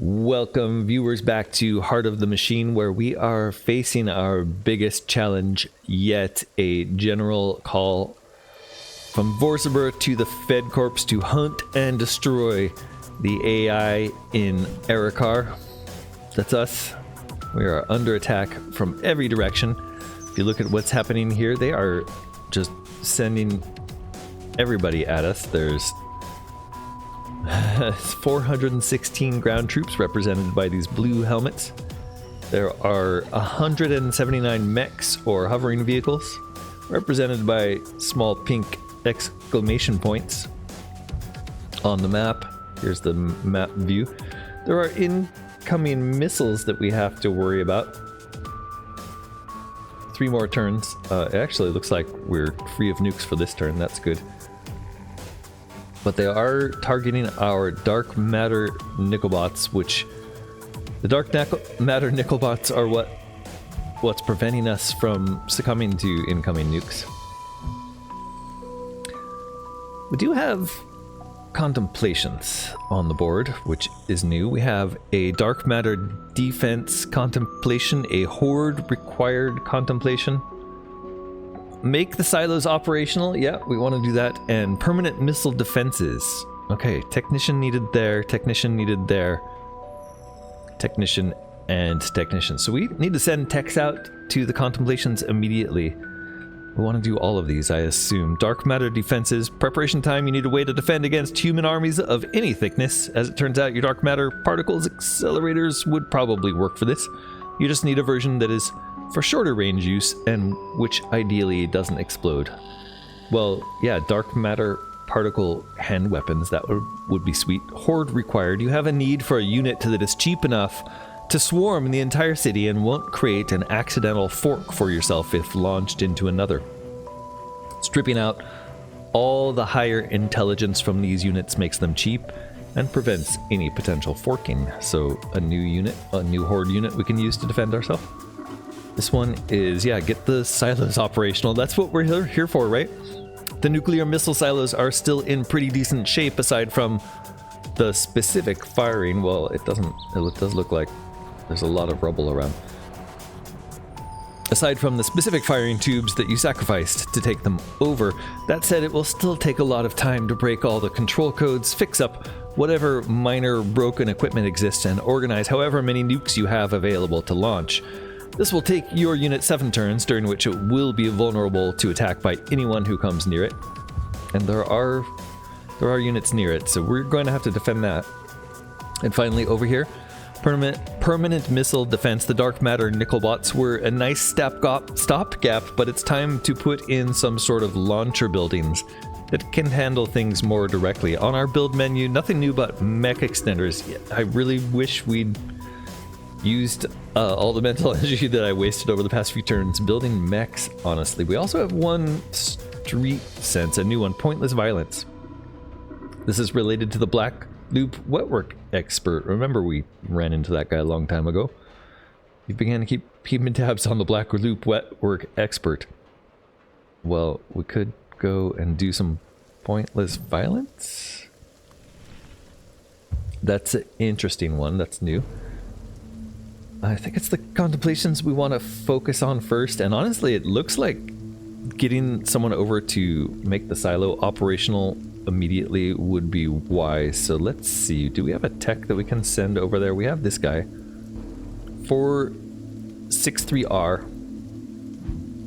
Welcome, viewers, back to Heart of the Machine, where we are facing our biggest challenge yet, a general call from Vorsiber to the Fed Corps to hunt and destroy the AI in Erikar. That's us. We are under attack from every direction. If you look at what's happening here, they are just sending everybody at us. There's 416 ground troops represented by these blue helmets. There are 179 mechs or hovering vehicles represented by small pink exclamation points on the map. Here's the map view. There are incoming missiles that we have to worry about. 3 more turns. It actually looks like we're free of nukes for this turn. That's good. But they are targeting our dark matter nickelbots, which the dark matter nickelbots are what's preventing us from succumbing to incoming nukes. We do have contemplations on the board, which is new. We have a dark matter defense contemplation, a horde required contemplation. Make the silos operational. Yeah, we want to do that. And permanent missile defenses. Okay, technician needed there, technician needed there, technician and technician. So we need to send techs out to the contemplations immediately. We want to do all of these, I assume. Dark matter defenses. Preparation time. You need a way to defend against human armies of any thickness. As it turns out, your dark matter particles accelerators would probably work for this. You just need a version that is for shorter range use and which ideally doesn't explode. Well, yeah, dark matter particle hand weapons, that would be sweet. Horde required. You have a need for a unit that is cheap enough to swarm in the entire city and won't create an accidental fork for yourself if launched into another. Stripping out all the higher intelligence from these units makes them cheap and prevents any potential forking. So a new unit, a new horde unit we can use to defend ourselves. This one is, yeah, get the silos operational. That's what we're here for, right? The nuclear missile silos are still in pretty decent shape aside from the specific firing. Well, it does look like there's a lot of rubble around. Aside from the specific firing tubes that you sacrificed to take them over. That said, it will still take a lot of time to break all the control codes, fix up whatever minor broken equipment exists, and organize however many nukes you have available to launch. This will take your unit 7 turns, during which it will be vulnerable to attack by anyone who comes near it. And there are units near it, so we're going to have to defend that. And finally, over here, permanent missile defense. The dark matter nickelbots were a nice stopgap, but it's time to put in some sort of launcher buildings that can handle things more directly. On our build menu, nothing new but mech extenders. I really wish we'd used all the mental energy that I wasted over the past few turns building mechs, honestly. We also have one street sense, a new one, pointless violence. This is related to the black loop wetwork expert. Remember, we ran into that guy a long time ago. We began to keep keeping tabs on the black loop wetwork expert. Well, we could go and do some pointless violence. That's an interesting one. That's new. I think it's the contemplations we want to focus on first, and honestly, it looks like getting someone over to make the silo operational immediately would be wise. So let's see, do we have a tech that we can send over there? We have this guy, 463R.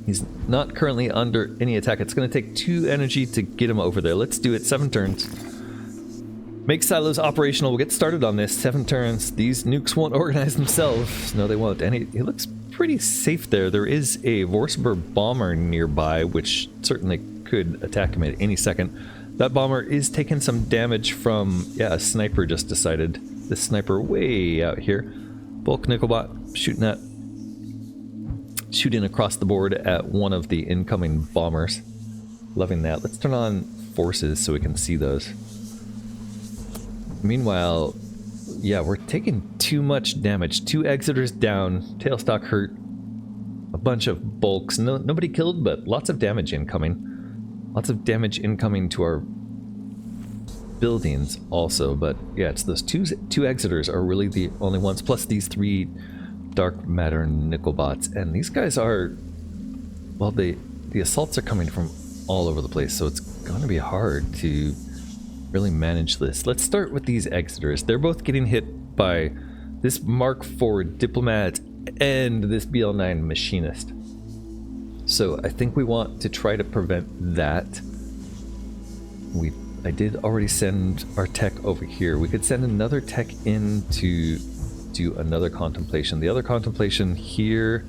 He's not currently under any attack. It's going to take 2 energy to get him over there. Let's do it. 7 turns. Make silos operational. We'll get started on this. 7 turns. These nukes won't organize themselves. No, they won't. And he looks pretty safe there. There is a Vorsiber bomber nearby, which certainly could attack him at any second. That bomber is taking some damage from, yeah, a sniper just decided. This sniper way out here. Bulk nickelbot shooting across the board at one of the incoming bombers. Loving that. Let's turn on forces so we can see those. Meanwhile, yeah, we're taking too much damage. 2 exiters down, tailstock hurt, a bunch of bulks. Nobody killed, but lots of damage incoming. Lots of damage incoming to our buildings also, but yeah, it's those two exiters are really the only ones, plus these 3 dark matter nickel bots. And these guys are, well, the assaults are coming from all over the place, so it's going to be hard to really manage this. Let's start with these exiters. They're both getting hit by this Mark IV diplomat and this BL9 machinist. So I think we want to try to prevent that. I did already send our tech over here. We could send another tech in to do another contemplation. The other contemplation here,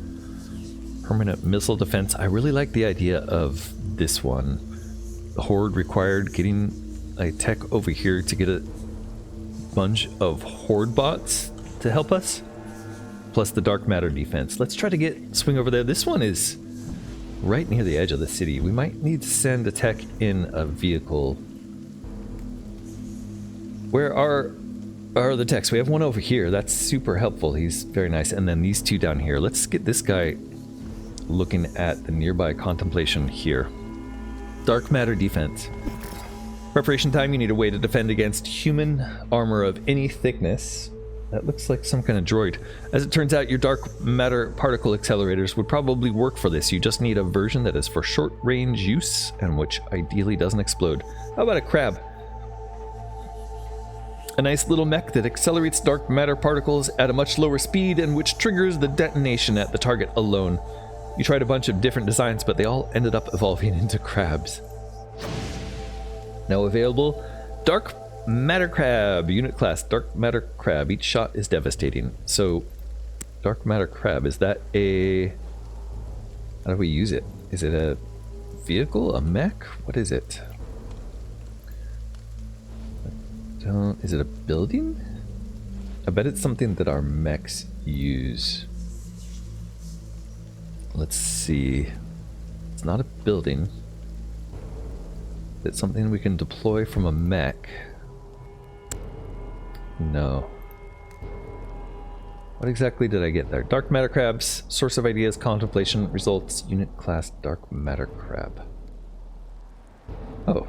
permanent missile defense. I really like the idea of this one. The horde required, getting a tech over here to get a bunch of horde bots to help us, plus the dark matter defense. Let's try to swing over there. This one is right near the edge of the city. We might need to send a tech in a vehicle. Where are the techs? We have one over here. That's super helpful. He's very nice. And then these 2 down here. Let's get this guy looking at the nearby contemplation here. Dark matter defense. Preparation time, you need a way to defend against human armor of any thickness. That looks like some kind of droid. As it turns out, your dark matter particle accelerators would probably work for this. You just need a version that is for short range use and which ideally doesn't explode. How about a crab? A nice little mech that accelerates dark matter particles at a much lower speed and which triggers the detonation at the target alone. You tried a bunch of different designs, but they all ended up evolving into crabs. Now available, Dark Matter Crab, unit class Dark Matter Crab. Each shot is devastating. So, Dark Matter Crab, is that a... how do we use it? Is it a vehicle? A mech? What is it? Is it a building? I bet it's something that our mechs use. Let's see. It's not a building. It's something we can deploy from a mech. No. What exactly did I get there? Dark matter crabs, source of ideas, contemplation, results, unit class, dark matter crab. Oh,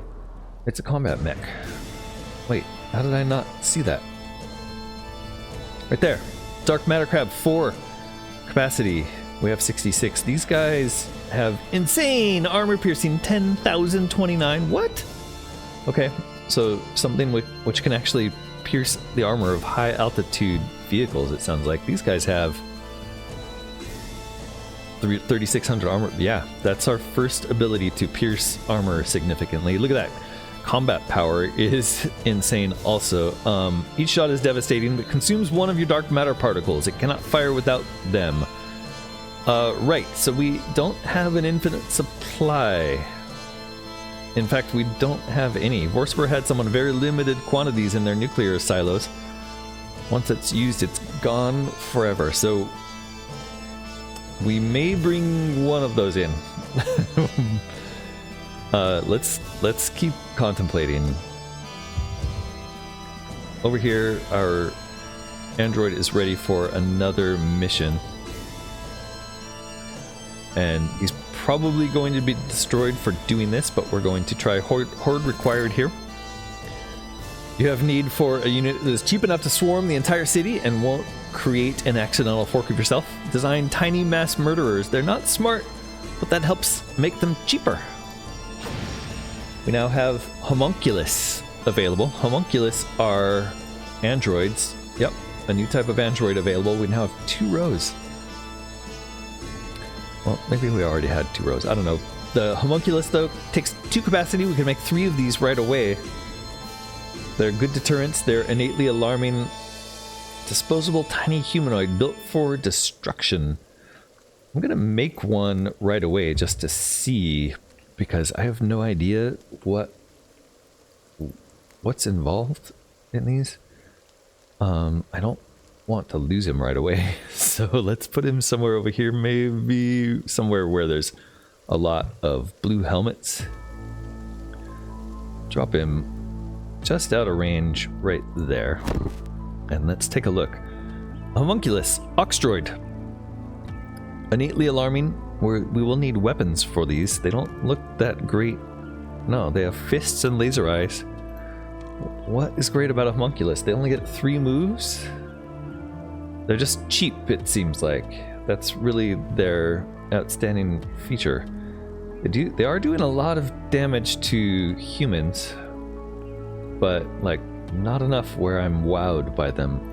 it's a combat mech. Wait, how did I not see that? Right there. Dark matter crab 4 capacity. We have 66. These guys have insane armor piercing 10,029. What? Okay, so something which can actually pierce the armor of high altitude vehicles, it sounds like. These guys have 3,600 armor. Yeah, that's our first ability to pierce armor significantly. Look at that. Combat power is insane also. Each shot is devastating, but consumes one of your dark matter particles. It cannot fire without them. Right, so we don't have an infinite supply. In fact, we don't have any. Vorsiber had some on very limited quantities in their nuclear silos. Once it's used, it's gone forever. So we may bring one of those in. Let's keep contemplating. Over here, our android is ready for another mission. And he's probably going to be destroyed for doing this, but we're going to try horde required here. You have need for a unit that is cheap enough to swarm the entire city and won't create an accidental fork of yourself. Design tiny mass murderers. They're not smart, but that helps make them cheaper. We now have homunculus available. Homunculus are androids. Yep, a new type of android available. We now have 2 rows. Well, maybe we already had 2 rows. I don't know. The homunculus, though, takes 2 capacity. We can make 3 of these right away. They're good deterrents. They're innately alarming. Disposable tiny humanoid built for destruction. I'm going to make one right away just to see, because I have no idea what's involved in these. I don't want to lose him right away, so let's put him somewhere over here, maybe somewhere where there's a lot of blue helmets. Drop him just out of range right there, and let's take a look. Homunculus, Oxdroid. Innately alarming. We will need weapons for these. They don't look that great. No, they have fists and laser eyes. What is great about a homunculus? They only get 3 moves? They're just cheap, it seems like. That's really their outstanding feature. They are doing a lot of damage to humans, but like not enough where I'm wowed by them.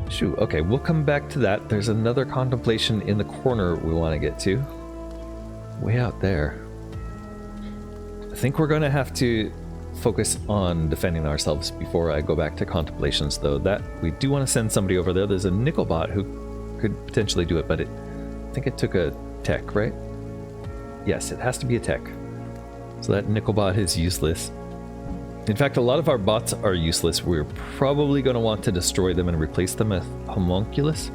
Shoot, okay, we'll come back to that. There's another contemplation in the corner we want to get to. Way out there. I think we're going to have to focus on defending ourselves before I go back to contemplations, though. That we do want to send somebody over there. There's a nickel bot who could potentially do it, but I think it took a tech, right? Yes, it has to be a tech. So that nickel bot is useless. In fact, a lot of our bots are useless. We're probably going to want to destroy them and replace them with homunculus.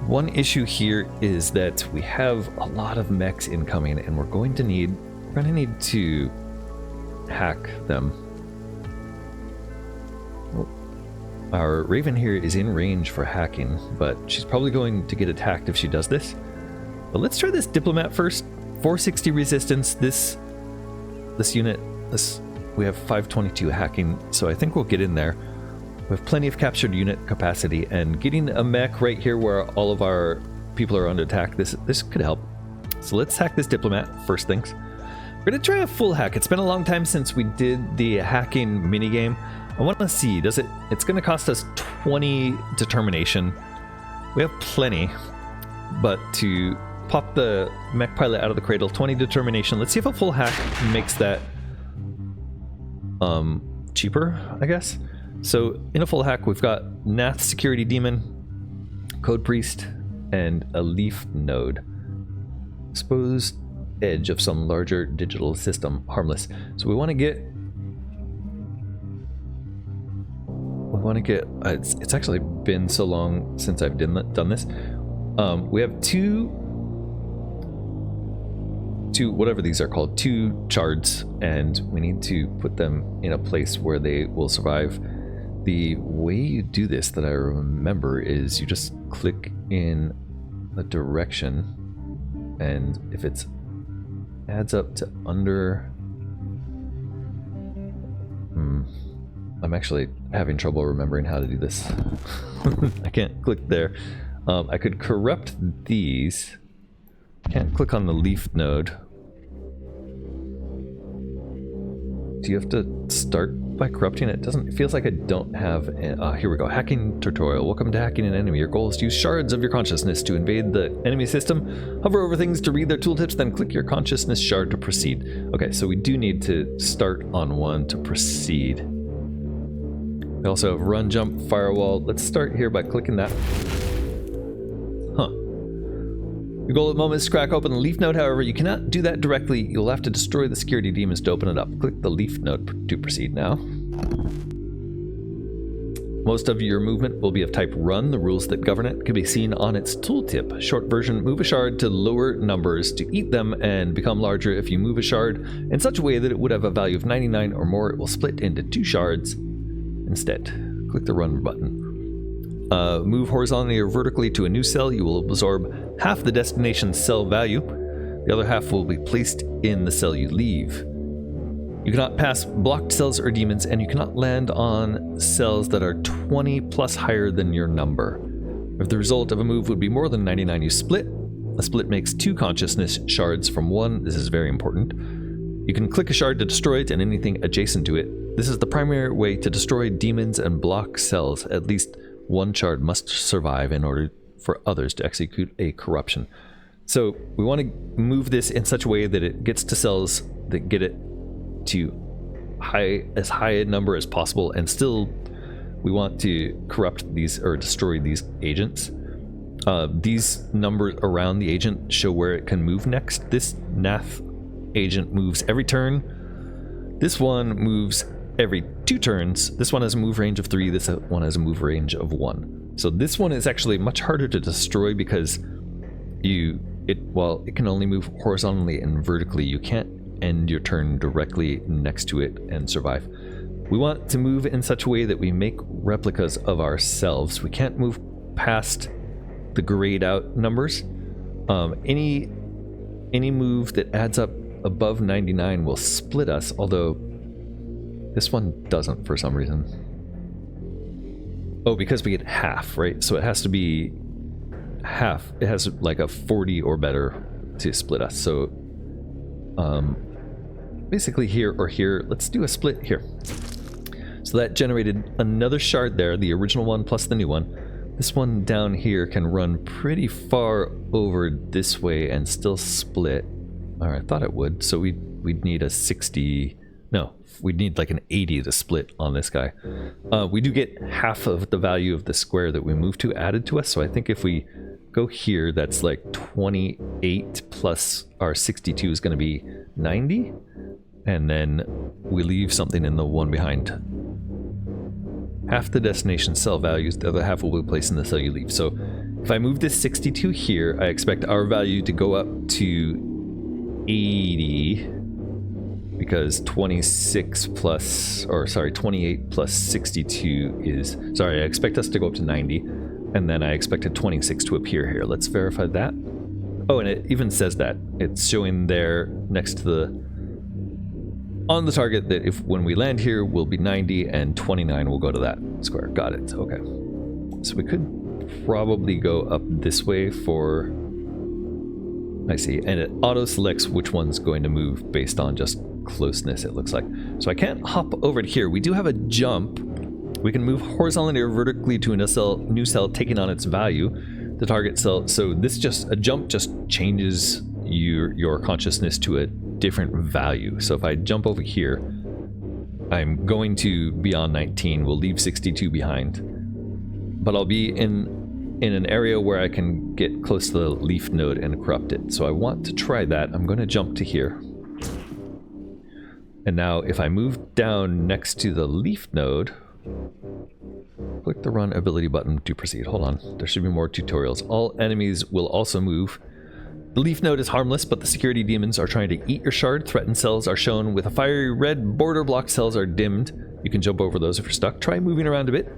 One issue here is that we have a lot of mechs incoming, and we're going to need to hack them. Our Raven here is in range for hacking, but she's probably going to get attacked if she does this. But let's try this diplomat first. 460 resistance. This unit, we have 522 hacking, so I think we'll get in there. We have plenty of captured unit capacity, and getting a mech right here where all of our people are under attack, this could help. So let's hack this diplomat first things. We're gonna try a full hack. It's been a long time since we did the hacking minigame. I want to see, it's gonna cost us 20 determination. We have plenty, but to pop the mech pilot out of the cradle, 20 determination. Let's see if a full hack makes that cheaper, I guess. So in a full hack, we've got Nath Security Demon, Code Priest, and a Leaf Node. Exposed edge of some larger digital system, harmless. So we want to get it's actually been so long since I've done this. We have two whatever these are called, 2 shards, and we need to put them in a place where they will survive. The way you do this that I remember is you just click in the direction, and if it's adds up to under... I'm actually having trouble remembering how to do this. I can't click there. I could corrupt these. Can't click on the leaf node. Do you have to start by corrupting it? It feels like I don't have... here we go. Hacking tutorial. Welcome to hacking an enemy. Your goal is to use shards of your consciousness to invade the enemy system. Hover over things to read their tooltips, then click your consciousness shard to proceed. Okay, so we do need to start on one to proceed. We also have run, jump, firewall. Let's start here by clicking that. Huh. Your goal at the moment is to crack open the leaf node. However, you cannot do that directly. You'll have to destroy the security demons to open it up. Click the leaf node to proceed now. Most of your movement will be of type run. The rules that govern it can be seen on its tooltip. Short version, move a shard to lower numbers to eat them and become larger. If you move a shard in such a way that it would have a value of 99 or more, it will split into 2 shards instead. Click the run button. Move horizontally or vertically to a new cell. You will absorb half the destination cell value. The other half will be placed in the cell you leave. You cannot pass blocked cells or demons, and you cannot land on cells that are 20 plus higher than your number. If the result of a move would be more than 99, you split. A split makes 2 consciousness shards from 1. This is very important. You can click a shard to destroy it and anything adjacent to it. This is the primary way to destroy demons and block cells. At least 1 shard must survive in order for others to execute a corruption. So we want to move this in such a way that it gets to cells that get it to as high a number as possible, and still we want to corrupt these or destroy these agents. These numbers around the agent show where it can move next. This Nath agent moves every turn. This one moves every 2 turns. This one has a move range of 3. This one has a move range of 1. So this one is actually much harder to destroy because it can only move horizontally and vertically. You can't end your turn directly next to it and survive. We want to move in such a way that we make replicas of ourselves. We can't move past the grayed out numbers. Any move that adds up above 99 will split us, although This one doesn't for some reason. Oh, because we get half, right? So it has to be half. It has like a 40 or better to split us. So basically here or here. Let's do a split here. So that generated another shard there, the original one plus the new one. This one down here can run pretty far over this way and still split. Or I thought it would. So we'd need a 60... No, we'd need like an 80 to split on this guy. We do get half of the value of the square that we move to added to us. So I think if we go here, that's like 28 plus our 62 is going to be 90. And then we leave something in the one behind. Half the destination cell values, the other half will be placed in the cell you leave. So if I move this 62 here, I expect our value to go up to 80 because 28 plus 62 is, sorry, I expect us to go up to 90, and then I expect a 26 to appear here. Let's verify that. Oh, and it even says that. It's showing there next to the, on the target, that if when we land here will be 90 and 29 will go to that square. Got it. Okay. So we could probably go up this way for, I see, and it auto selects which one's going to move based on just closeness, it looks like. So I can't hop over to here. We do have a jump. We can move horizontally or vertically to a new cell taking on its value, the target cell. So this just, a jump just changes your consciousness to a different value. So if I jump over here, I'm going to be on 19. We'll leave 62 behind, but I'll be in an area where I can get close to the leaf node and corrupt it. So I want to try that. I'm going to jump to here. And now if I move down next to the leaf node, click the run ability button to proceed. Hold on, there should be more tutorials. All enemies will also move. The leaf node is harmless, but the security demons are trying to eat your shard. Threatened cells are shown with a fiery red border. Block cells are dimmed. You can jump over those if you're stuck. Try moving around a bit.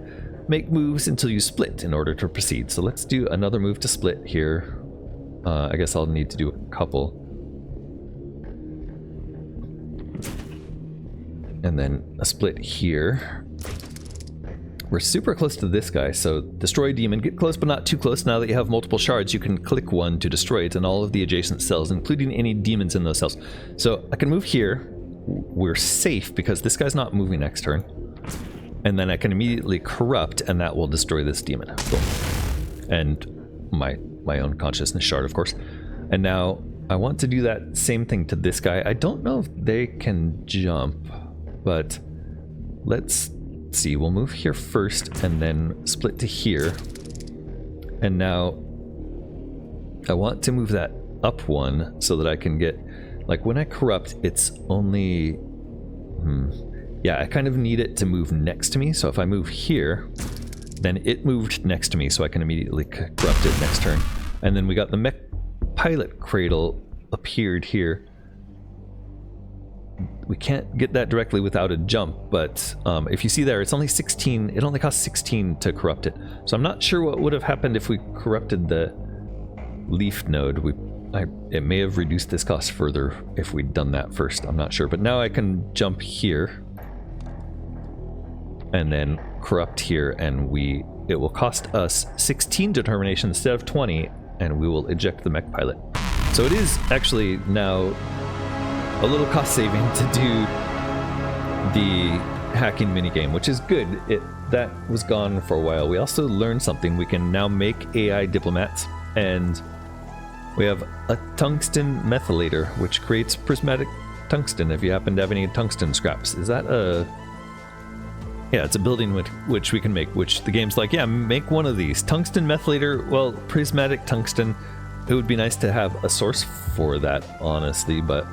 Make moves until you split in order to proceed. So let's do another move to split here. I guess I'll need to do a couple. And then a split here. We're super close to this guy, so destroy demon. Get close but not too close. Now that you have multiple shards, you can click one to destroy it and all of the adjacent cells, including any demons in those cells. So I can move here. We're safe because this guy's not moving next turn. And then I can immediately corrupt, and that will destroy this demon. Boom. And my own consciousness shard, of course. And now I want to do that same thing to this guy. I don't know if they can jump, but let's see. We'll move here first and then split to here. And now I want to move that up one so that I can get, like, when I corrupt, it's only yeah, I kind of need it to move next to me. So if I move here, then it moved next to me, so I can immediately corrupt it next turn. And then we got the mech pilot cradle appeared here. We can't get that directly without a jump, but if you see there, it's only 16. It only costs 16 to corrupt it. So I'm not sure what would have happened if we corrupted the leaf node. It may have reduced this cost further if we'd done that first. I'm not sure, but now I can jump here and then corrupt here, and it will cost us 16 determination instead of 20, and we will eject the mech pilot. So it is actually now a little cost saving to do the hacking minigame, which is good. That was gone for a while. We also learned something. We can now make AI diplomats, and we have a tungsten methylator, which creates prismatic tungsten if you happen to have any tungsten scraps. Is that a... Yeah, it's a building which we can make, which the game's like, yeah, make one of these. Tungsten methylator, well, prismatic tungsten. It would be nice to have a source for that, honestly, but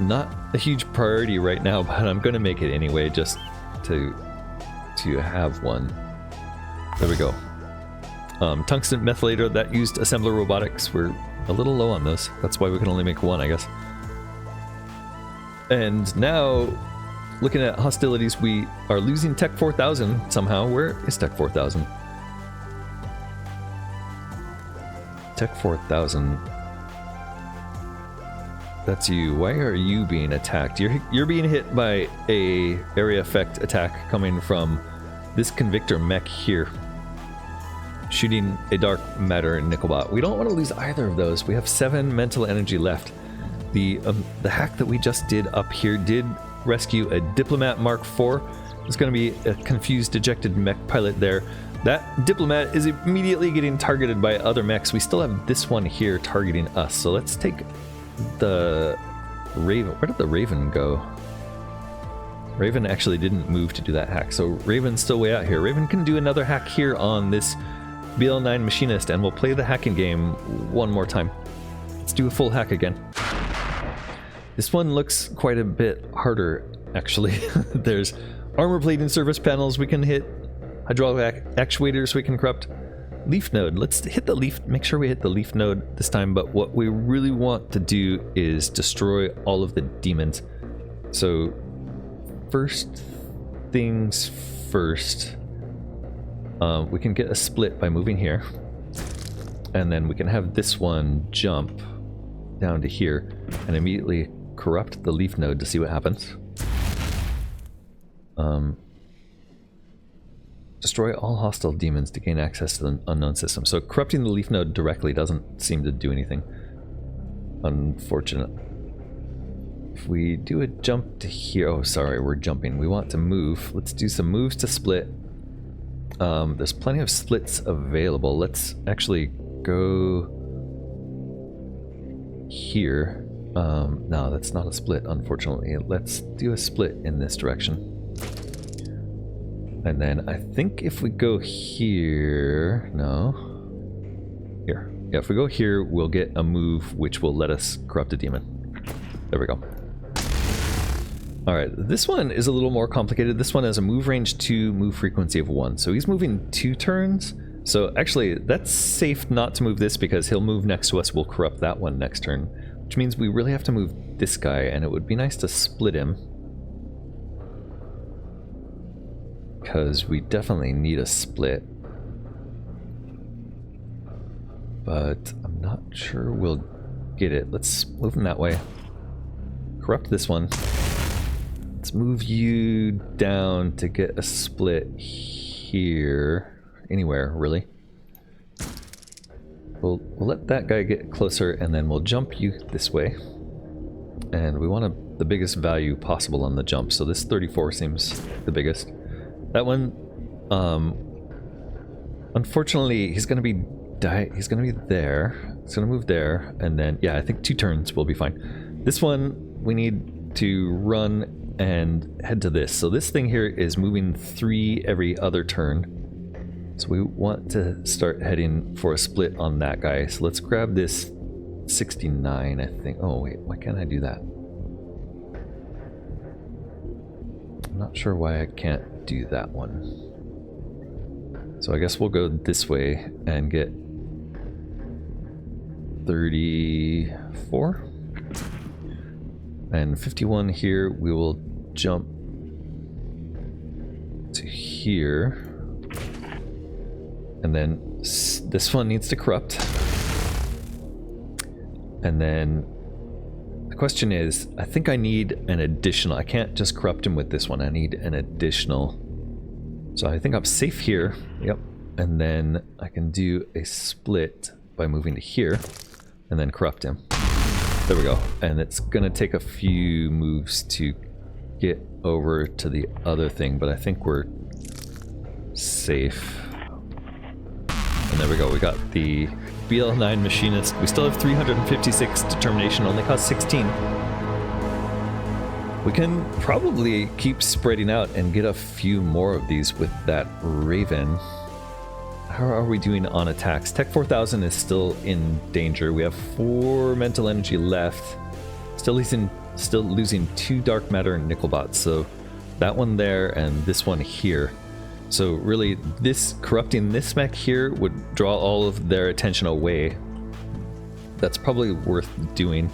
not a huge priority right now, but I'm going to make it anyway just to have one. There we go. Tungsten methylator, that used assembler robotics. We're a little low on those. That's why we can only make one, I guess. And now, looking at hostilities, we are losing Tech 4000 somehow. Where is Tech 4000? Tech 4000 That's you. Why are you being attacked? You're being hit by a area effect attack coming from this Convictor mech here, shooting a dark matter Nickelbot. We don't want to lose either of those. We have 7 mental energy left. The hack that we just did up here did rescue a Diplomat Mark IV. There's going to be a confused, dejected mech pilot there. That Diplomat is immediately getting targeted by other mechs. We still have this one here targeting us. So let's take the Raven. Where did the Raven go? Raven actually didn't move to do that hack. So Raven's still way out here. Raven can do another hack here on this BL9 Machinist, and we'll play the hacking game one more time. Let's do a full hack again. This one looks quite a bit harder, actually. There's armor plating surface panels we can hit, hydraulic actuators we can corrupt. Leaf node, let's hit the leaf, make sure we hit the leaf node this time, but what we really want to do is destroy all of the demons. So, first things first, we can get a split by moving here, and then we can have this one jump down to here and immediately corrupt the leaf node to see what happens. Destroy all hostile demons to gain access to the unknown system. So corrupting the leaf node directly doesn't seem to do anything. Unfortunate. If we do a jump to here, oh sorry, we're jumping. We want to move. Let's do some moves to split. There's plenty of splits available. Let's actually go here. No, that's not a split, unfortunately. Let's do a split in this direction. And then I think if we go here... No. Here. Yeah, if we go here, we'll get a move which will let us corrupt a demon. There we go. Alright, this one is a little more complicated. This one has a move range 2, move frequency of 1. So he's moving 2 turns. So actually, that's safe not to move this because he'll move next to us. We'll corrupt that one next turn. Which means we really have to move this guy, and it would be nice to split him. Because we definitely need a split. But I'm not sure we'll get it. Let's move him that way. Corrupt this one. Let's move you down to get a split here. Anywhere, really. We'll let that guy get closer, and then we'll jump you this way. And we want the biggest value possible on the jump, so this 34 seems the biggest. That one, unfortunately, he's gonna be there. He's gonna move there, and then yeah, I think 2 turns will be fine. This one we need to run and head to this. So this thing here is moving 3 every other turn. So we want to start heading for a split on that guy. So let's grab this 69, I think. Oh wait, why can't I do that? I'm not sure why I can't do that one. So I guess we'll go this way and get 34. And 51 here, we will jump to here. And then this one needs to corrupt. And then the question is, I think I need an additional. I can't just corrupt him with this one. I need an additional. So I think I'm safe here. Yep. And then I can do a split by moving to here and then corrupt him. There we go. And it's going to take a few moves to get over to the other thing, but I think we're safe. And there we go, we got the BL9 Machinist. We still have 356 determination, only cost 16. We can probably keep spreading out and get a few more of these with that Raven. How are we doing on attacks? Tech 4000 is still in danger. We have 4 mental energy left. Still losing 2 dark matter and Nickelbots. So that one there and this one here. So really, this corrupting this mech here would draw all of their attention away. That's probably worth doing.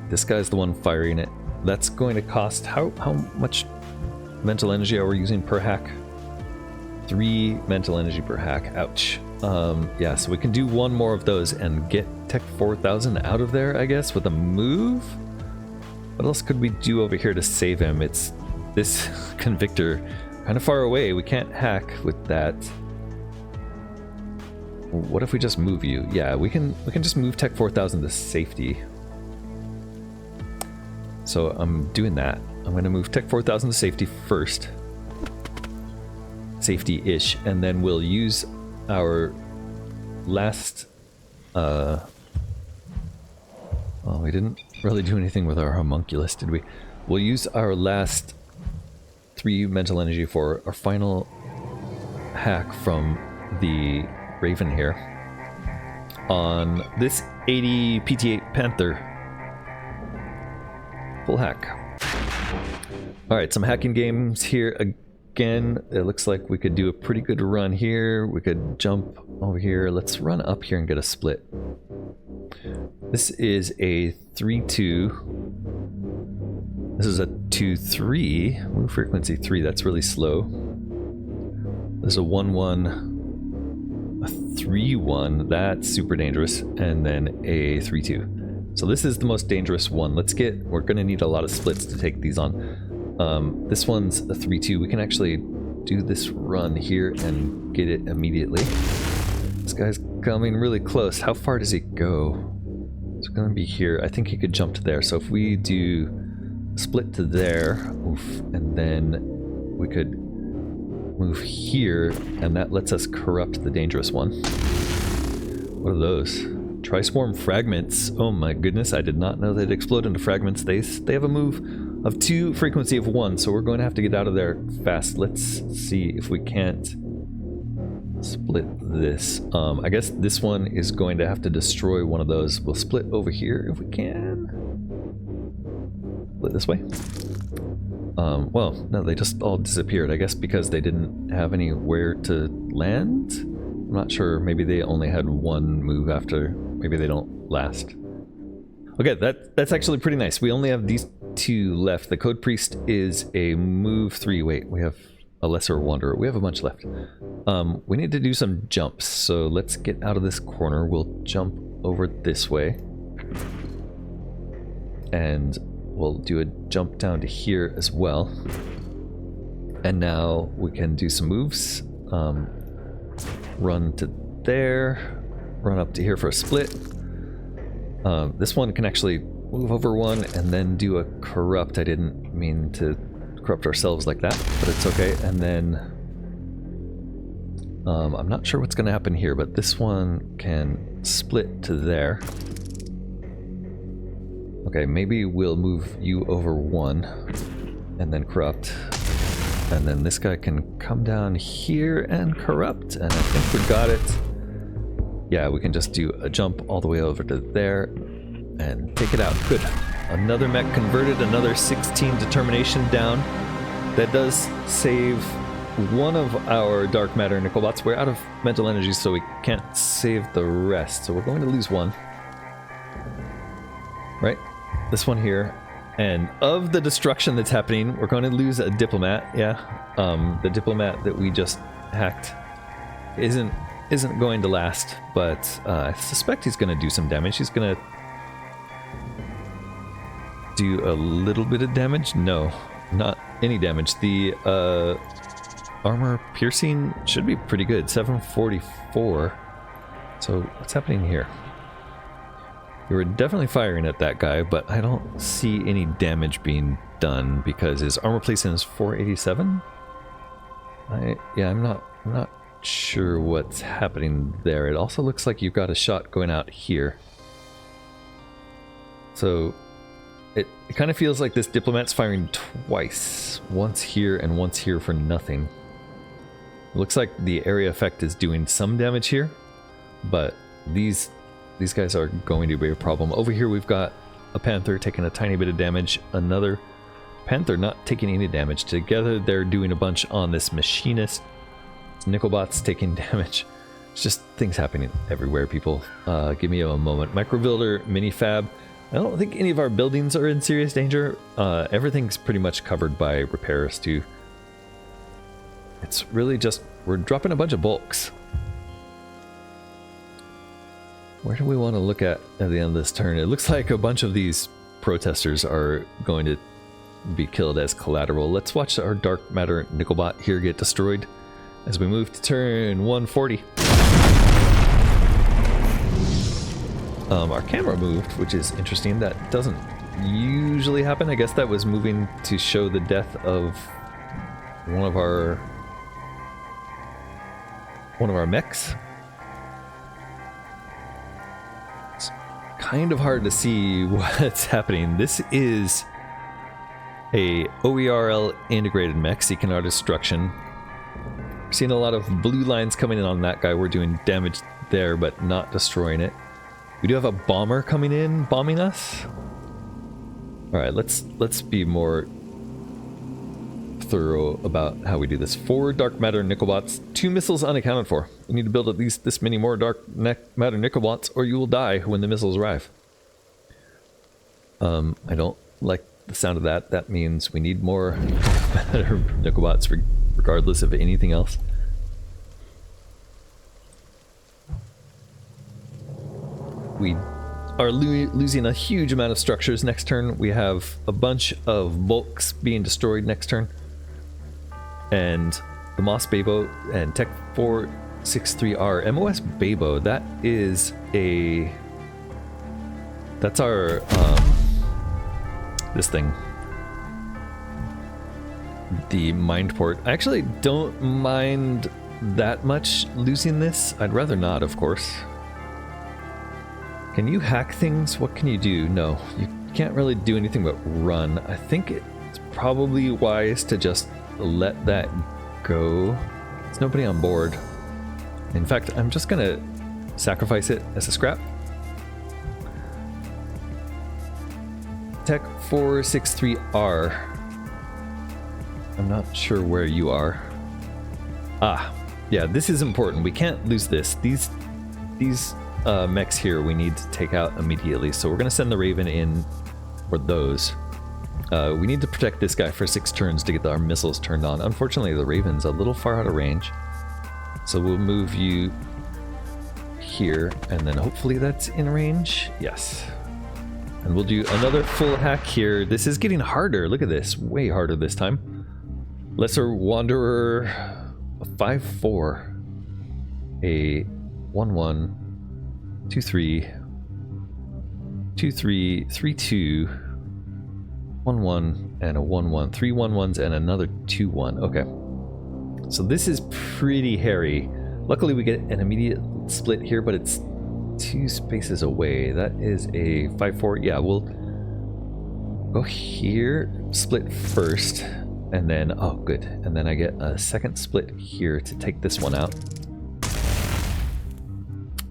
This guy's the one firing it. That's going to cost how much mental energy are we using per hack? 3 mental energy per hack. Ouch. Yeah, so we can do one more of those and get Tech 4000 out of there, I guess, with a move. What else could we do over here to save him? It's this convictor kind of far away. We can't hack with that. What if we just move you? Yeah, we can just move Tech 4000 to safety. So I'm doing that. I'm going to move Tech 4000 to safety first. Safety-ish, and then we'll use our last well, we didn't really do anything with our homunculus, did we? We'll use our last 3 mental energy for our final hack from the Raven here on this 80 PT8 Panther. Full hack. Alright, some hacking games here again. It looks like we could do a pretty good run here. We could jump over here. Let's run up here and get a split. This is a 3-2. This is a 2-3. Move frequency 3. That's really slow. There's a 1-1, a 3-1. That's super dangerous. And then a 3-2. So this is the most dangerous one. We're going to need a lot of splits to take these on. This one's a 3-2. We can actually do this run here and get it immediately. This guy's coming really close. How far does he go? It's going to be here. I think he could jump to there. So if we do split to there, oof, and then we could move here, and that lets us corrupt the dangerous one. What are those? Tri-swarm fragments. Oh my goodness, I did not know they'd explode into fragments. They have a move of 2, frequency of 1, so we're going to have to get out of there fast. Let's see if we can't split this. I guess this one is going to have to destroy one of those. We'll split over here if we can. Split this way. Well, no, they just all disappeared. I guess because they didn't have anywhere to land? I'm not sure. Maybe they only had one move after. Maybe they don't last. Okay, that's actually pretty nice. We only have these 2 left. The Code Priest is a move 3. Wait, we have a Lesser Wanderer. We have a bunch left. We need to do some jumps, so let's get out of this corner. We'll jump over this way. And we'll do a jump down to here as well. And now we can do some moves. Run to there. Run up to here for a split. This one can actually move over one and then do a corrupt. I didn't mean to corrupt ourselves like that, but it's okay. And then I'm not sure what's going to happen here, but this one can split to there. Okay, maybe we'll move you over one and then corrupt. And then this guy can come down here and corrupt, and I think we got it. Yeah, we can just do a jump all the way over to there and take it out. Good. Another mech converted, another 16 determination down. That does save one of our dark matter Nickelbots. We're out of mental energy, so we can't save the rest. So we're going to lose one. Right? This one here. And of the destruction that's happening, we're going to lose a diplomat. Yeah. The diplomat that we just hacked isn't going to last, but I suspect he's going to do some damage. He's going to do a little bit of damage. No, not any damage. The armor piercing should be pretty good. 744. So what's happening here? We were definitely firing at that guy, but I don't see any damage being done because his armor placement is 487. Yeah, I'm not sure what's happening there. It also looks like you've got a shot going out here. So it kind of feels like this diplomat's firing twice. Once here and once here for nothing. It looks like the area effect is doing some damage here, but these guys are going to be a problem. Over here we've got a Panther taking a tiny bit of damage. Another Panther not taking any damage. Together they're doing a bunch on this Machinist. Nickelbot's taking damage. It's just things happening everywhere, people. Give me a moment. Microbuilder, Minifab. I don't think any of our buildings are in serious danger. Everything's pretty much covered by repairs too. It's really just, we're dropping a bunch of bulks. Where do we want to look at the end of this turn? It looks like a bunch of these protesters are going to be killed as collateral. Let's watch our dark matter nickelbot here get destroyed as we move to turn 140. Our camera moved, which is interesting. That doesn't usually happen. I guess that was moving to show the death of one of our mechs. It's kind of hard to see what's happening. This is a OERL integrated mech seeking our destruction. We're seeing a lot of blue lines coming in on that guy. We're doing damage there, but not destroying it. We do have a bomber coming in, bombing us. Alright, let's be more thorough about how we do this. 4 dark matter nickelbots, 2 missiles unaccounted for. We need to build at least this many more dark matter nickelbots, or you will die when the missiles arrive. I don't like the sound of that. That means we need more matter nickelbots regardless of anything else. We are losing a huge amount of structures next turn. We have a bunch of bulks being destroyed next turn. And the MOS Babo and Tech 463R. MOS Babo, that is a... That's our... this thing. The mind port. I actually don't mind that much losing this. I'd rather not, of course. Can you hack things? What can you do? No, you can't really do anything but run. I think it's probably wise to just let that go. There's nobody on board. In fact, I'm just gonna sacrifice it as a scrap. Tech 463R. I'm not sure where you are. Ah, yeah, this is important. We can't lose this. These mechs here we need to take out immediately, so we're going to send the Raven in for those. We need to protect this guy for 6 turns to get our missiles turned on. Unfortunately, the Raven's a little far out of range, so we'll move you here, and then hopefully that's in range. Yes. And we'll do another full hack here. This is getting harder. Look at this. Way harder this time. Lesser Wanderer, a 5-4, a 1-1, 2-3, 2-3, 3-2, 1-1, and a 1-1. 3 1-1s and another 2-1. Okay. So this is pretty hairy. Luckily we get an immediate split here, but it's 2 spaces away. That is a 5-4. Yeah, we'll go here, split first, and then, oh good, and then I get a second split here to take this one out.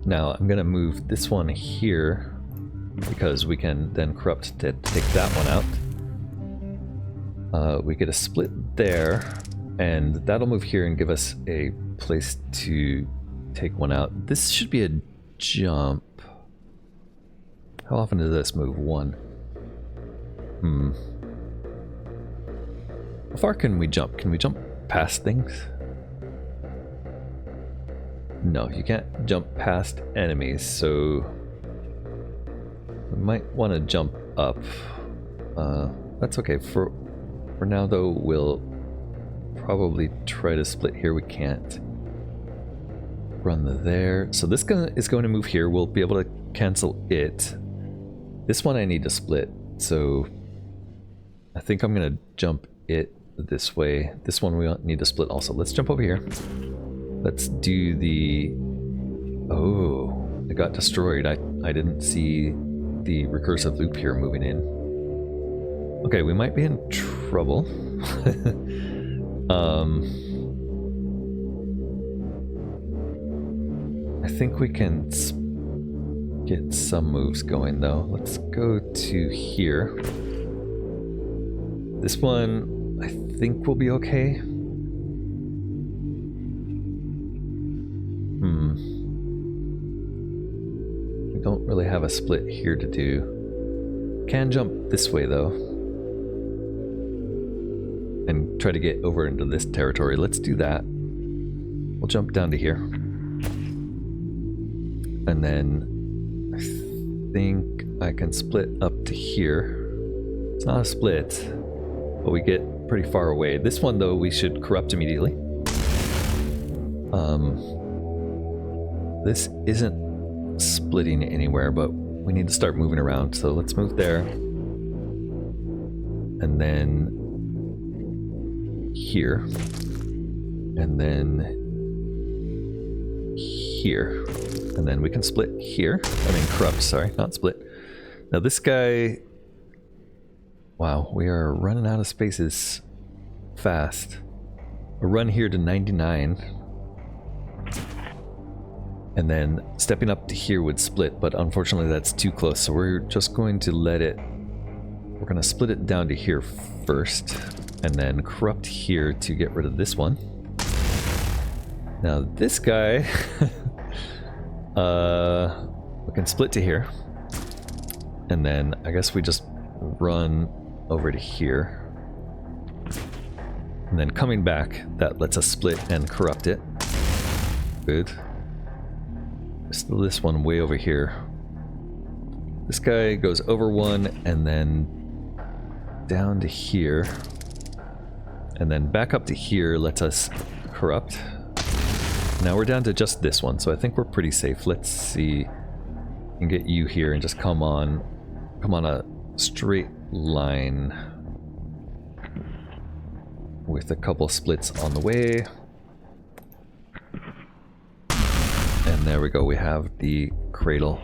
Now I'm gonna move this one here because we can then corrupt to take that one out. We get a split there, and that'll move here and give us a place to take one out. This should be a jump. How often does this move? 1. How far can we jump? Can we jump past things? No, you can't jump past enemies, so we might want to jump up. That's okay. For now though, we'll probably try to split here. We can't run there. So this is going to move here. We'll be able to cancel it. This one I need to split, so I think I'm going to jump it this way. This one we need to split also. Let's jump over here. Let's do the... Oh, it got destroyed. I didn't see the recursive loop here moving in. Okay, we might be in trouble. I think we can get some moves going though. Let's go to here. This one I think will be okay. We don't really have a split here to do. Can jump this way though. And try to get over into this territory. Let's do that. We'll jump down to here. And then think I can split up to here. It's not a split, but we get pretty far away. This one, though, we should corrupt immediately. This isn't splitting anywhere, but we need to start moving around. So let's move there. And then here. And then here. And then we can split here. I mean, corrupt, sorry, not split. Now this guy... Wow, we are running out of spaces fast. We'll run here to 99. And then stepping up to here would split, but unfortunately that's too close. So we're just going to let it... We're going to split it down to here first. And then corrupt here to get rid of this one. Now this guy... we can split to here. And then I guess we just run over to here. And then coming back, that lets us split and corrupt it. Good. Still this one way over here. This guy goes over one and then down to here. And then back up to here lets us corrupt. Now we're down to just this one, so I think we're pretty safe. Let's see. I can get you here and just come on a straight line with a couple splits on the way. And there we go, we have the cradle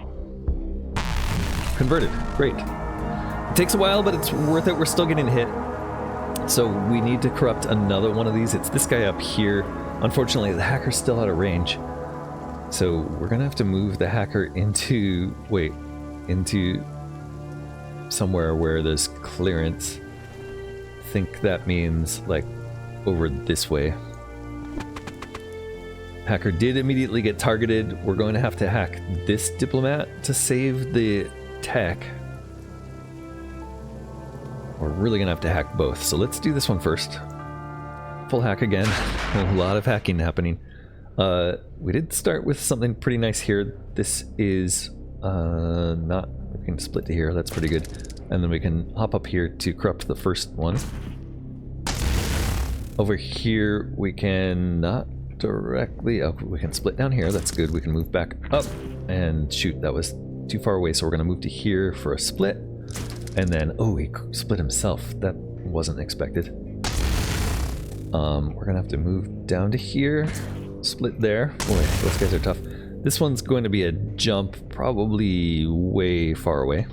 converted. Great. It takes a while, but it's worth it. We're still getting hit. So we need to corrupt another one of these. It's this guy up here. Unfortunately, the hacker's still out of range. So we're gonna have to move the hacker into somewhere where there's clearance. I think that means like over this way. Hacker did immediately get targeted. We're going to have to hack this diplomat to save the tech. We're really gonna have to hack both. So let's do this one first. Full hack again. A lot of hacking happening. We did start with something pretty nice here. This is not... We can split to here. That's pretty good. And then we can hop up here to corrupt the first one. Over here we can not directly... Oh, we can split down here. That's good. We can move back up. And shoot, that was too far away. So we're going to move to here for a split. And then... Oh, he split himself. That wasn't expected. We're going to have to move down to here. Split there. Boy, those guys are tough. This one's going to be a jump, probably way far away.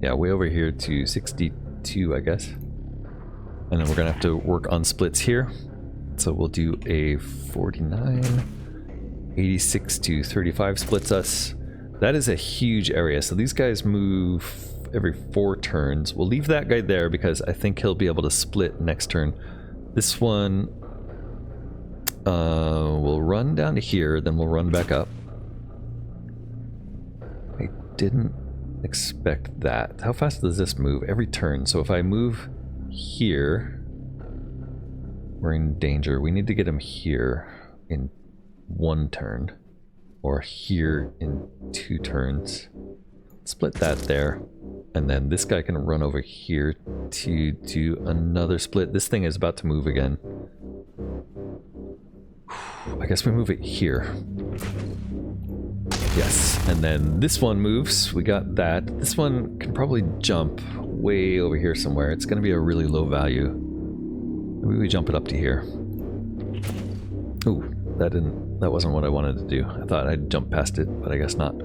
Yeah, way over here to 62, I guess. And then we're going to have to work on splits here. So we'll do a 49. 86 to 35 splits us. That is a huge area. So these guys move every 4 turns. We'll leave that guy there because I think he'll be able to split next turn. This one... we'll run down to here, then we'll run back up. I didn't expect that. How fast does this move? Every turn. So if I move here, we're in danger. We need to get him here in 1 turn. Or here in 2 turns. Split that there. And then this guy can run over here to do another split. This thing is about to move again. I guess we move it here. Yes, and then this one moves. We got that. This one can probably jump way over here somewhere. It's going to be a really low value. Maybe we jump it up to here. Ooh, that wasn't what I wanted to do. I thought I'd jump past it, but I guess not.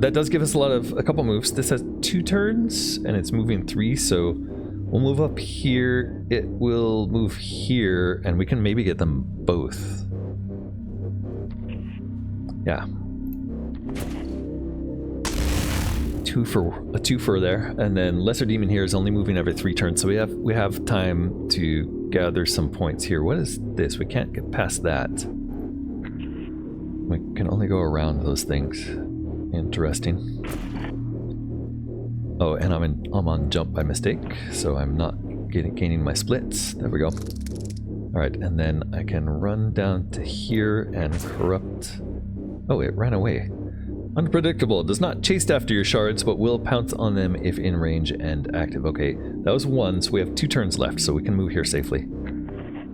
That does give us a couple moves. This has 2 turns, and it's moving 3, so we'll move up here. It will move here, and we can maybe get them both. Yeah. 2 for there, and then Lesser Demon here is only moving every 3 turns, so we have time to gather some points here. What is this? We can't get past that. We can only go around those things. Interesting. Oh, and I'm on jump by mistake, so I'm not gaining my splits. There we go. Alright, and then I can run down to here and corrupt... Oh, it ran away. Unpredictable. Does not chase after your shards, but will pounce on them if in range and active. Okay, that was one, so we have 2 turns left, so we can move here safely.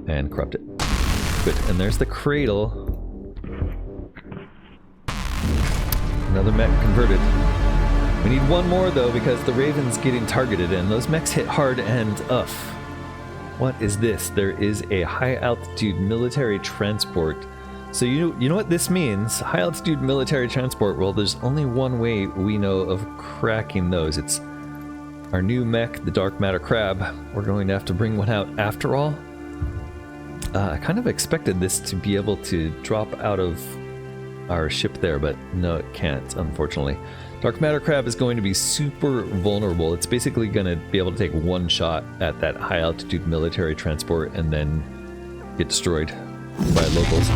And corrupt it. Good, and there's the cradle. Another mech converted. We need one more, though, because the Raven's getting targeted, and those mechs hit hard and What is this? There is a high-altitude military transport. So you know what this means? High-altitude military transport. Well, there's only one way we know of cracking those. It's our new mech, the Dark Matter Crab. We're going to have to bring one out after all. I kind of expected this to be able to drop out of our ship there, but no, it can't, unfortunately. Dark Matter Crab is going to be super vulnerable. It's basically going to be able to take one shot at that high-altitude military transport and then get destroyed by locals.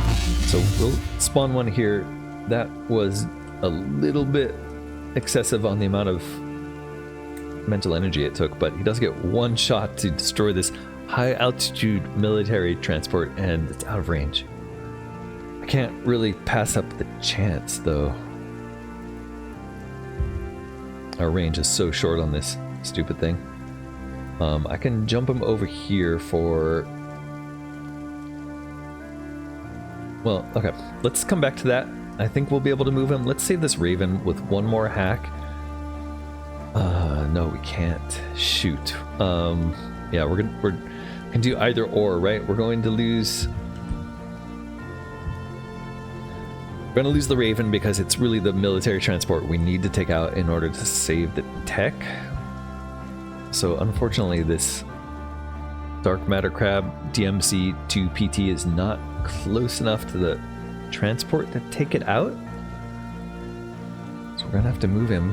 So we'll spawn one here. That was a little bit excessive on the amount of mental energy it took, but he does get one shot to destroy this high-altitude military transport, and it's out of range. I can't really pass up the chance, though. Our range is so short on this stupid thing. I can jump him over here for... Well, okay. Let's come back to that. I think we'll be able to move him. Let's save this Raven with one more hack. No, we can't. Shoot. Yeah, we're gonna do either or, right? We're going to lose... We're going to lose the Raven because it's really the military transport we need to take out in order to save the tech. So unfortunately, this Dark Matter Crab DMC 2PT is not close enough to the transport to take it out. So we're going to have to move him.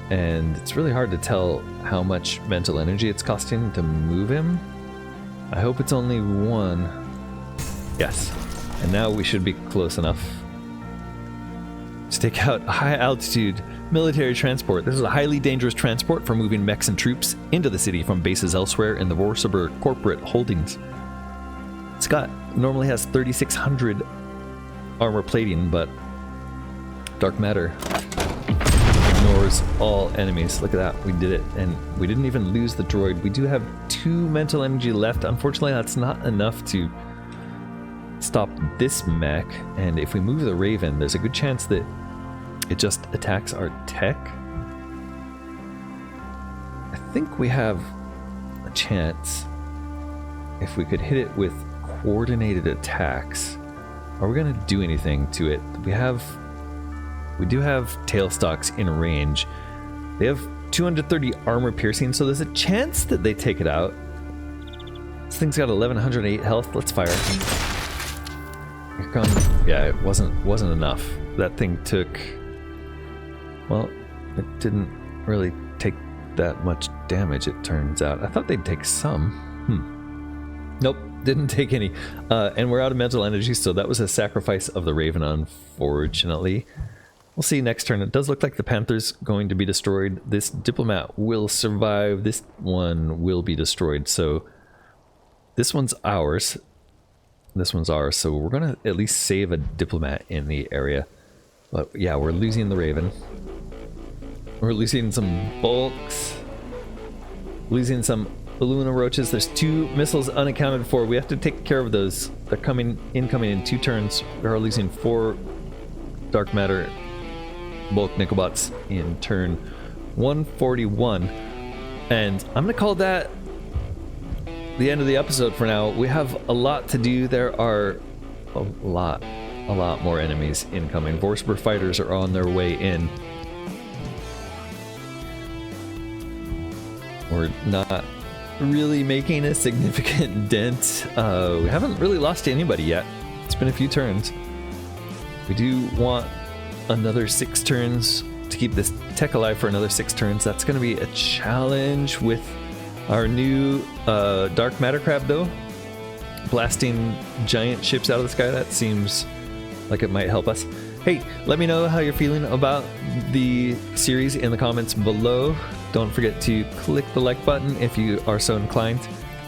And it's really hard to tell how much mental energy it's costing to move him. I hope it's only one. Yes. And now we should be close enough to take out a high-altitude military transport. This is a highly dangerous transport for moving mechs and troops into the city from bases elsewhere in the Vorsiber corporate holdings. Scott normally has 3,600 armor plating, but Dark Matter ignores all enemies. Look at that, we did it, and we didn't even lose the droid. We do have 2 mental energy left. Unfortunately, that's not enough to stop this mech, and if we move the Raven, there's a good chance that it just attacks our tech. I think we have a chance if we could hit it with coordinated attacks. Are we going to do anything to it? We do have tail stalks in range. They have 230 armor piercing, so there's a chance that they take it out. This thing's got 1108 health. Let's fire. Here comes. Yeah, it wasn't enough. That thing took... Well, it didn't really take that much damage, it turns out. I thought they'd take some. Nope, didn't take any. And we're out of mental energy, so that was a sacrifice of the Raven, unfortunately. We'll see next turn. It does look like the Panther's going to be destroyed. This Diplomat will survive. This one will be destroyed. So this one's ours. This one's ours. So we're going to at least save a Diplomat in the area. But yeah, we're losing the Raven. We're losing some bulks. Losing some Illumina roaches. There's 2 missiles unaccounted for. We have to take care of those. They're incoming in 2 turns. We are losing 4 Dark Matter bulk Nicobots in turn 141. And I'm gonna call that the end of the episode for now. We have a lot to do. There are a lot more enemies incoming. Vorsiber fighters are on their way in. We're not really making a significant dent. We haven't really lost to anybody yet. It's been a few turns. We do want another 6 turns to keep this tech alive for another 6 turns. That's going to be a challenge with our new Dark Matter Crab, though. Blasting giant ships out of the sky, that seems like it might help us. Hey, let me know how you're feeling about the series in the comments below. Don't forget to click the like button if you are so inclined.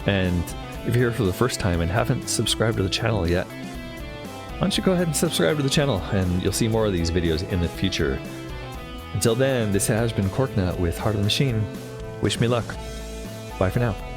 And if you're here for the first time and haven't subscribed to the channel yet, why don't you go ahead and subscribe to the channel, and you'll see more of these videos in the future. Until then, this has been Corknut with Heart of the Machine. Wish me luck. Bye for now.